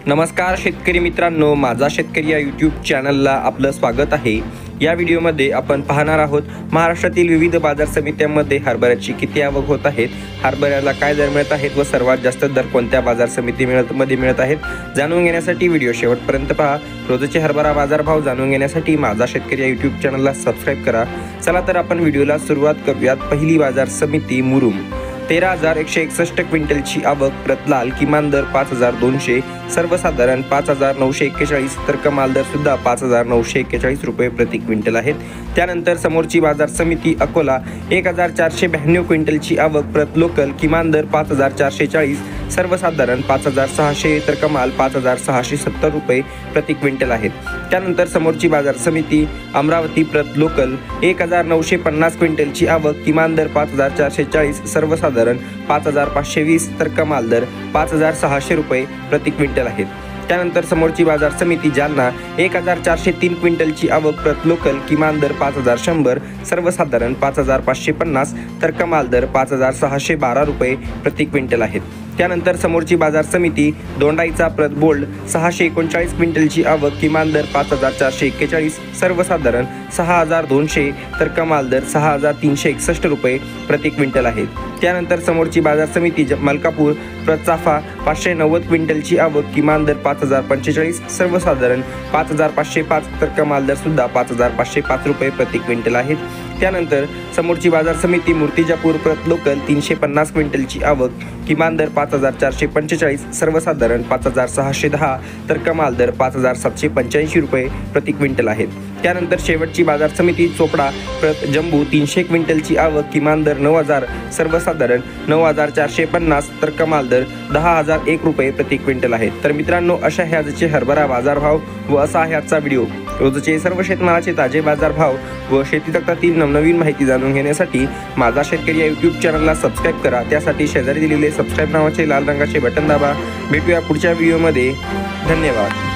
नमस्कार शेतकरी मित्रांनो, माझा शेतकरी या यूट्यूब चॅनलला आपलं स्वागत आहे। या व्हिडिओमध्ये आपण पाहणार आहोत महाराष्ट्रातील विविध बाजार समित्यांमध्ये हरभऱ्याची किती आवक होत आहे, हरभऱ्याला काय दर मिळत आहेत व सर्वात जास्त दर कोणत्या बाजार समितीमध्ये मिळत आहेत जाणून घेण्यासाठी व्हिडिओ शेवटपर्यंत पहा। रोजचे हरभरा बाजारभाव जाणून घेण्यासाठी माझा शेतकरी या यूट्यूब चॅनलला सबस्क्राइब करा। चला तर आपण व्हिडिओला सुरुवात करूयात। पहिली बाजार समिती मुरुम, 13,161 क्विंटलची आवक, प्रत लाल किमान दर 5,200, सर्वसाधारण 5,941, तर कमाल दर सुद्धा 5,941 रुपये प्रति क्विंटल आहेत। त्यानंतर समोरची बाजार समिती अकोला, 1,492 क्विंटलची आवक, प्रत लोकल किमान दर 5,440, सर्वसाधारण 5,600, तर कमाल 5,670 रुपये प्रति क्विंटल आहेत। त्यानंतर समोरची बाजार समिती अमरावती, प्रत लोकल 1,950 क्विंटलची आवक, किमान दर 5,440, सर्वसाधारण 5,520, तर कमाल दर 5,600 रुपये प्रति क्विंटल आहेत। त्यानंतर समोरची बाजार समिती जालना, 1,403 क्विंटलची आवक, प्रत लोकल किमान दर 5,100, सर्वसाधारण 5,550, तर कमाल दर 5,612 रुपये प्रति क्विंटल आहेत। त्यानंतर समोरची बाजार समिती दोंडाईचा, प्रत बोल्ड 639 क्विंटलची आवक, किमान दर 5,441, सर्वसाधारण 6,200, तर कमाल दर 6,361 रुपये प्रति क्विंटल आहेत। त्यानंतर समोरची बाजार समिती मलकापूर, प्रत चाफा 590 क्विंटलची आवक, किमान दर 5,045, सर्वसाधारण 5,505, तर कमाल दर सुद्धा 5,505 रुपये प्रति क्विंटल आहेत। त्यानंतर समोरची बाजार समिती मूर्तिजापूर, प्रत लोकल 350 क्विंटलची आवक, किमान दर 5,445, सर्वसाधारण 5,610, तर कमाल दर 5,785 रुपये प्रति क्विंटल आहेत। त्यानंतर शेवटची बाजार समिती चोपडा, प्रत जम्बू 300 क्विंटलची आवक, किमान दर 9,000, सर्वसाधारण 9,450, तर कमाल दर 10,001 रुपये प्रति क्विंटल आहेत। तर मित्रांनो, अशा हे आजचे हरभरा बाजारभाव व असा आहे आजचा व्हिडिओ। रोजचे सर्व शेतमालाचे ताजे बाजारभाव व शेती तक्त्यातील नवनवीन माहिती जाणून घेण्यासाठी माझा शेतकरी या यूट्यूब चॅनलला सबस्क्राइब करा। त्यासाठी शेजारी दिलेले सबस्क्राइब नावाचे लाल रंगाचे बटन दाबा। भेटूया पुढच्या व्हिडिओमध्ये। धन्यवाद।